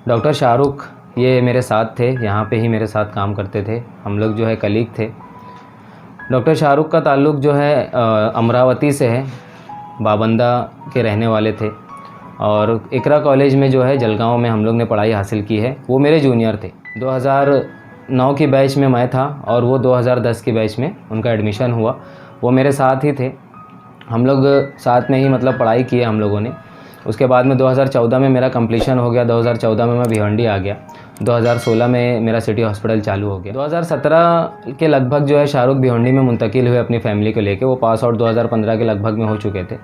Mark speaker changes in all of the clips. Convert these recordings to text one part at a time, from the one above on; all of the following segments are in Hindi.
Speaker 1: डॉक्टर शाहरुख ये मेरे साथ थे, यहाँ पे ही मेरे साथ काम करते थे, हम लोग जो है कलीग थे। डॉक्टर शाहरुख का ताल्लुक़ जो है अमरावती से है, बाबंदा के रहने वाले थे और इकरा कॉलेज में जो है जलगांव में हम लोग ने पढ़ाई हासिल की है। वो मेरे जूनियर थे। 2009 की बैच में मैं था और वो 2010 की बैच में उनका एडमिशन हुआ। वो मेरे साथ ही थे, हम लोग साथ में ही मतलब पढ़ाई की है हम लोगों ने। उसके बाद में 2014 में मेरा कंप्लीशन हो गया। 2014 में मैं भिवंडी आ गया। 2016 में मेरा सिटी हॉस्पिटल चालू हो गया। 2017 के लगभग जो है शाहरुख भिवंडी में मुंतकिल हुए अपनी फैमिली को लेके। वो पास आउट 2015 के लगभग में हो चुके थे।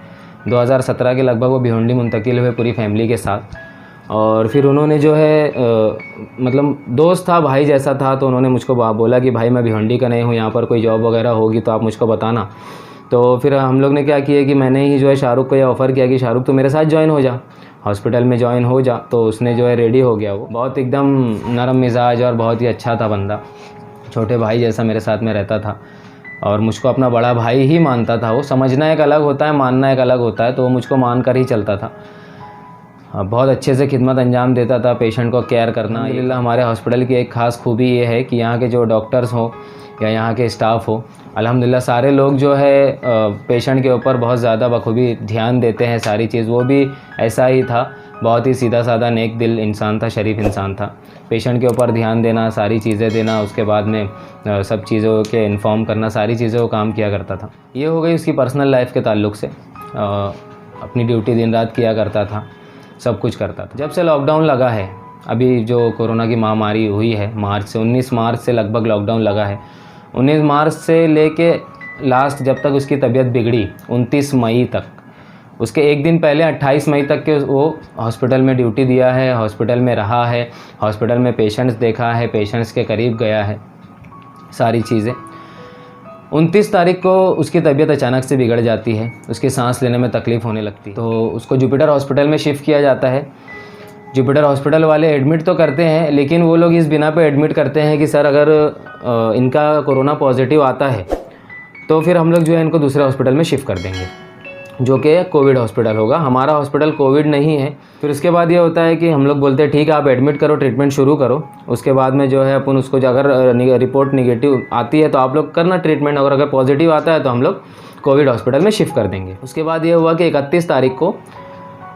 Speaker 1: 2017 के लगभग वो भिवंडी मुंतकिल हुए पूरी फैमिली के साथ। और फिर उन्होंने जो है मतलब दोस्त था, भाई जैसा था, तो उन्होंने मुझको बोला कि भाई मैं भिवंडी का नहीं हूँ, यहाँ पर कोई जॉब वगैरह होगी तो आप मुझको बताना। तो फिर हम लोग ने क्या किया कि मैंने ही जो है शाहरुख को ये ऑफ़र किया कि शाहरुख तो मेरे साथ ज्वाइन हो जा, हॉस्पिटल में ज्वाइन हो जा। तो उसने जो है रेडी हो गया। वो बहुत एकदम नरम मिजाज और बहुत ही अच्छा था बंदा, छोटे भाई जैसा मेरे साथ में रहता था और मुझको अपना बड़ा भाई ही मानता था। वो समझना एक अलग होता है, मानना एक अलग होता है, तो वो मुझको मान कर ही चलता था। बहुत अच्छे से खिदमत अंजाम देता था, पेशेंट को केयर करना। अल्हम्दुलिल्लाह हमारे हॉस्पिटल की एक ख़ास खूबी ये है कि यहाँ के जो डॉक्टर्स हो या यहाँ के स्टाफ हो, अल्हम्दुलिल्लाह सारे लोग जो है पेशेंट के ऊपर बहुत ज़्यादा बखूबी ध्यान देते हैं सारी चीज़। वो भी ऐसा ही था, बहुत ही सीधा साधा नेक दिल इंसान था, शरीफ इंसान था। पेशेंट के ऊपर ध्यान देना, सारी चीज़ें देना, उसके बाद में सब चीज़ों के इन्फॉर्म करना, सारी चीज़ों को काम किया करता था। ये हो गई उसकी पर्सनल लाइफ के ताल्लुक़ से। अपनी ड्यूटी दिन रात किया करता था, सब कुछ करता था। जब से लॉकडाउन लगा है, अभी जो कोरोना की महामारी हुई है मार्च से, 19 मार्च से लगभग लॉकडाउन लगा है। 19 मार्च से लेके लास्ट जब तक उसकी तबीयत बिगड़ी 29 मई तक, उसके एक दिन पहले 28 मई तक के वो हॉस्पिटल में ड्यूटी दिया है, हॉस्पिटल में रहा है, हॉस्पिटल में पेशेंट्स देखा है, पेशेंट्स के करीब गया है, सारी चीज़ें। 29 तारीख को उसकी तबीयत अचानक से बिगड़ जाती है, उसकी सांस लेने में तकलीफ़ होने लगती है। तो उसको जुपिटर हॉस्पिटल में शिफ्ट किया जाता है। जुपिटर हॉस्पिटल वाले एडमिट तो करते हैं, लेकिन वो लोग इस बिना पे एडमिट करते हैं कि सर अगर इनका कोरोना पॉजिटिव आता है तो फिर हम लोग जो है इनको दूसरे हॉस्पिटल में शिफ्ट कर देंगे, जो कि कोविड हॉस्पिटल होगा। हमारा हॉस्पिटल कोविड नहीं है। फिर उसके बाद ये होता है कि हम लोग बोलते हैं ठीक है आप एडमिट करो, ट्रीटमेंट शुरू करो। उसके बाद में जो है अपन उसको अगर रिपोर्ट निगेटिव आती है तो आप लोग करना ट्रीटमेंट, और अगर पॉजिटिव आता है तो हम लोग कोविड हॉस्पिटल में शिफ्ट कर देंगे। उसके बाद ये हुआ कि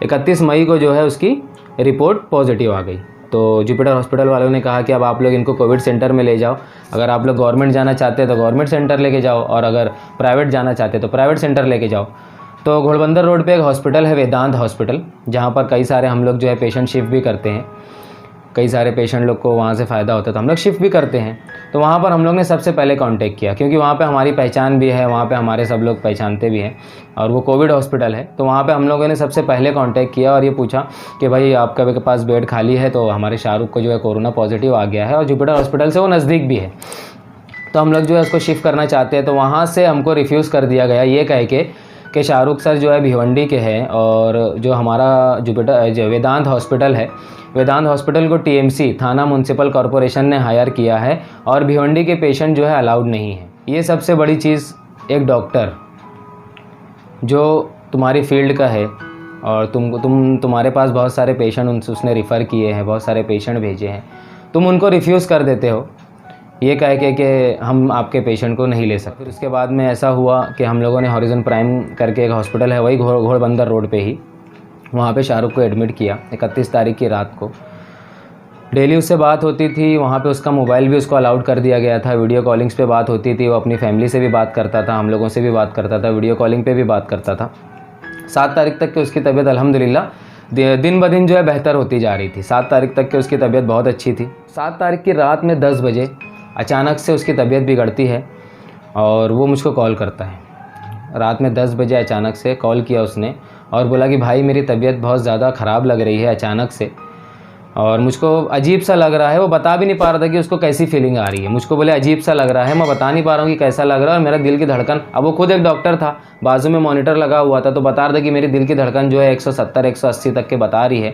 Speaker 1: 31 मई को जो है उसकी रिपोर्ट पॉजिटिव आ गई। तो जुपिटर हॉस्पिटल वालों ने कहा कि अब आप लोग इनको कोविड सेंटर में ले जाओ। अगर आप लोग गवर्नमेंट जाना चाहते हैं तो गवर्नमेंट सेंटर लेके जाओ, और अगर प्राइवेट जाना चाहते हैं तो प्राइवेट सेंटर लेके जाओ। तो घोड़बंदर रोड पे एक हॉस्पिटल है, वेदांत हॉस्पिटल, जहाँ पर कई सारे हम लोग जो है पेशेंट शिफ्ट भी करते हैं। कई सारे पेशेंट लोग को वहाँ से फ़ायदा होता है तो हम लोग शिफ्ट भी करते हैं। तो वहाँ पर हम लोग ने सबसे पहले कांटेक्ट किया, क्योंकि वहाँ पे हमारी पहचान भी है, वहाँ पे हमारे सब लोग पहचानते भी हैं और वो कोविड हॉस्पिटल है। तो वहाँ पे हम लोगों ने सबसे पहले कांटेक्ट किया और ये पूछा कि भाई आपके पास बेड खाली है? तो हमारे शाहरुख को जो है कोरोना पॉजिटिव आ गया है और जुपिटर हॉस्पिटल से वो नज़दीक भी है, तो हम लोग जो है उसको शिफ्ट करना चाहते हैं। तो वहाँ से हमको रिफ्यूज़ कर दिया गया, ये कह के कि शाहरुख सर जो है भिवंडी के हैं और जो हमारा जुपिटर जो वेदांत हॉस्पिटल है, वेदांत हॉस्पिटल को टीएमसी थाना म्यूनसिपल कॉरपोरेशन ने हायर किया है और भिवंडी के पेशेंट जो है अलाउड नहीं है। ये सबसे बड़ी चीज़, एक डॉक्टर जो तुम्हारी फील्ड का है और तुम्हारे पास बहुत सारे पेशेंट उसने रिफ़र किए हैं, बहुत सारे पेशेंट भेजे हैं, तुम उनको रिफ्यूज़ कर देते हो ये कह के कि हम आपके पेशेंट को नहीं ले सकते। फिर उसके बाद में ऐसा हुआ कि हम लोगों ने हॉरिजन प्राइम करके एक हॉस्पिटल है वही घोड़बंदर रोड पे ही, वहाँ पे शाहरुख को एडमिट किया 31 तारीख की रात को। डेली उससे बात होती थी, वहाँ पे उसका मोबाइल भी उसको अलाउड कर दिया गया था, वीडियो कॉलिंग्स पे बात होती थी। वो अपनी फैमिली से भी बात करता था, हम लोगों से भी बात करता था, वीडियो कॉलिंग पे भी बात करता था। 7 तारीख तक की उसकी तबीयत अल्हम्दुलिल्लाह दिन ब दिन जो है बेहतर होती जा रही थी। 7 तारीख तक की उसकी तबीयत बहुत अच्छी थी। 7 तारीख की रात में 10 बजे अचानक से उसकी तबीयत बिगड़ती है और वो मुझको कॉल करता है। रात में 10 बजे अचानक से कॉल किया उसने और बोला कि भाई मेरी तबीयत बहुत ज़्यादा ख़राब लग रही है अचानक से, और मुझको अजीब सा लग रहा है। वो बता भी नहीं पा रहा था कि उसको कैसी फीलिंग आ रही है। मुझको बोले अजीब सा लग रहा है, मैं बता नहीं पा रहा हूँ कि कैसा लग रहा है, और मेरा दिल की धड़कन, अब वो खुद एक डॉक्टर था, बाजू में मॉनिटर लगा हुआ था, तो बता रहा था कि मेरी दिल की धड़कन जो है 170-180 तक के बता रही है,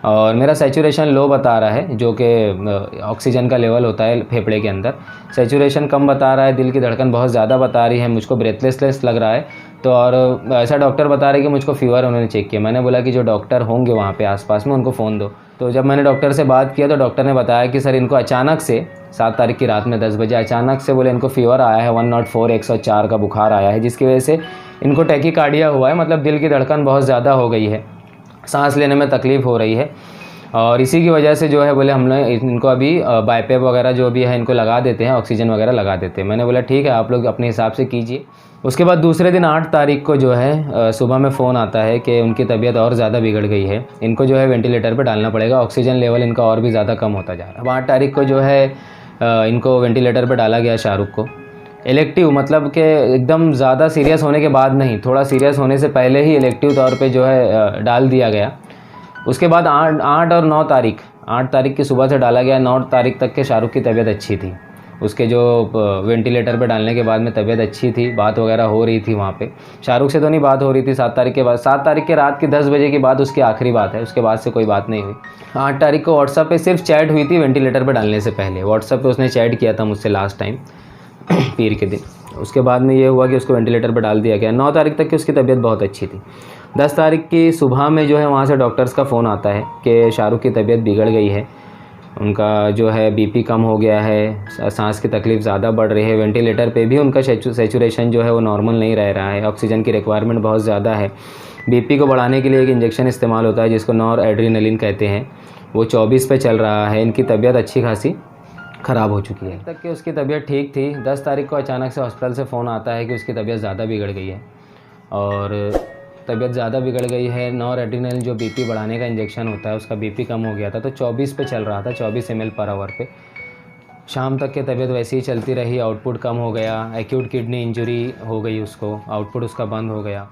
Speaker 1: और मेरा सैचुरेशन लो बता रहा है, जो कि ऑक्सीजन का लेवल होता है फेफड़े के अंदर, सैचुरेशन कम बता रहा है, दिल की धड़कन बहुत ज़्यादा बता रही है, मुझको ब्रेथलेस लग रहा है। तो और ऐसा डॉक्टर बता रहे कि मुझको फ़ीवर, उन्होंने चेक किया। मैंने बोला कि जो डॉक्टर होंगे वहाँ पे आसपास में उनको फ़ोन दो। तो जब मैंने डॉक्टर से बात किया तो डॉक्टर ने बताया कि सर इनको अचानक से 7 तारीख की रात में 10 बजे अचानक से बोले इनको फ़ीवर आया है 104 104 का बुखार आया है, जिसकी वजह से इनको टैकीकार्डिया हुआ है, मतलब दिल की धड़कन बहुत ज़्यादा हो गई है, सांस लेने में तकलीफ़ हो रही है। और इसी की वजह से जो है बोले हम लोग इनको अभी बाईपेप वगैरह जो भी है इनको लगा देते हैं, ऑक्सीजन वगैरह लगा देते हैं। मैंने बोला ठीक है, आप लोग अपने हिसाब से कीजिए। उसके बाद दूसरे दिन 8 तारीख को जो है सुबह में फ़ोन आता है कि उनकी तबीयत और ज़्यादा बिगड़ गई है, इनको जो है वेंटिलेटर पे डालना पड़ेगा, ऑक्सीजन लेवल इनका और भी ज़्यादा कम होता जा रहा है। अब 8 तारीख को जो है इनको वेंटिलेटर पे डाला गया शाहरुख को। इलेक्टिव मतलब कि एकदम ज़्यादा सीरियस होने के बाद नहीं, थोड़ा सीरियस होने से पहले ही इलेक्टिव तौर पे जो है डाल दिया गया। उसके बाद 8 और 9 तारीख 8 तारीख की सुबह से डाला गया, 9 तारीख तक के शाहरुख की तबीयत अच्छी थी। उसके जो वेंटिलेटर पे डालने के बाद में तबीयत अच्छी थी, बात वगैरह हो रही थी वहाँ पे। शाहरुख से तो नहीं बात हो रही थी 7 तारीख के बाद, 7 तारीख के रात की 10 बजे के बाद उसकी आखिरी बात है, उसके बाद से कोई बात नहीं हुई। 8 तारीख को व्हाट्सएप पे सिर्फ चैट हुई थी वेंटिलेटर पे डालने से पहले, व्हाट्सएप पे उसने चैट किया था मुझसे लास्ट टाइम पीर के दिन। उसके बाद में ये हुआ कि उसको वेंटिलेटर पर डाल दिया गया। 9 तारीख तक की उसकी तबीयत बहुत अच्छी थी। 10 तारीख की सुबह में जो है वहाँ से डॉक्टर्स का फ़ोन आता है कि शाहरुख की तबीयत बिगड़ गई है, उनका जो है बीपी कम हो गया है, सांस की तकलीफ़ ज़्यादा बढ़ रही है, वेंटिलेटर पे भी उनका सैचुरेशन जो है वो नॉर्मल नहीं रह रहा है, ऑक्सीजन की रिक्वायरमेंट बहुत ज़्यादा है। बीपी को बढ़ाने के लिए एक इंजेक्शन इस्तेमाल होता है जिसको नॉर एड्रीनलिन कहते हैं, वो 24 पे चल रहा है। इनकी तबीयत अच्छी खासी ख़राब हो चुकी है। तक कि उसकी तबीयत ठीक थी। 10 तारीख को अचानक से हॉस्पिटल से फ़ोन आता है कि उसकी तबीयत ज़्यादा बिगड़ गई है और तबीयत ज़्यादा बिगड़ गई है। नॉर एड्रीनलिन जो बीपी बढ़ाने का इंजेक्शन होता है उसका बीपी कम हो गया था, तो 24 पे चल रहा था, 24 ml पर आवर पे। शाम तक की तबीयत वैसे ही चलती रही, आउटपुट कम हो गया, एक्यूट किडनी इंजरी हो गई उसको, आउटपुट उसका बंद हो गया।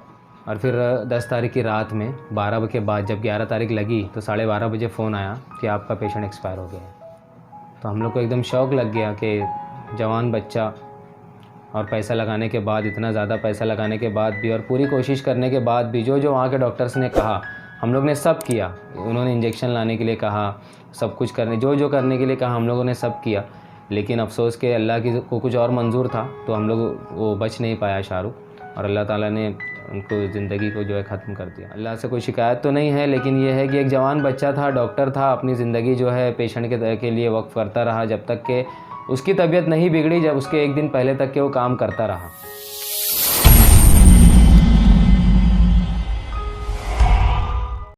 Speaker 1: और फिर 10 तारीख की रात में 12 बजे के बाद जब 11 तारीख लगी तो 12:30 बजे फ़ोन आया कि आपका पेशेंट एक्सपायर हो गया है। तो हम लोग को एकदम शौक़ लग गया कि जवान बच्चा और पैसा लगाने के बाद, इतना ज़्यादा पैसा लगाने के बाद भी और पूरी कोशिश करने के बाद भी जो वहाँ के डॉक्टर्स ने कहा, हम लोग ने सब किया। उन्होंने इंजेक्शन लाने के लिए कहा, सब कुछ करने जो करने के लिए कहा हम लोगों ने सब किया, लेकिन अफसोस के अल्लाह को कुछ और मंजूर था, तो हम लोग वो बच नहीं पाया शाहरुख, और अल्लाह ताला ने उनको ज़िंदगी को जो है ख़त्म कर दिया। अल्लाह से कोई शिकायत तो नहीं है, लेकिन ये है कि एक जवान बच्चा था, डॉक्टर था, अपनी ज़िंदगी जो है पेशेंट के लिए वक्फ करता रहा जब तक कि उसकी तबीयत नहीं बिगड़ी, जब उसके एक दिन पहले तक के वो काम करता रहा।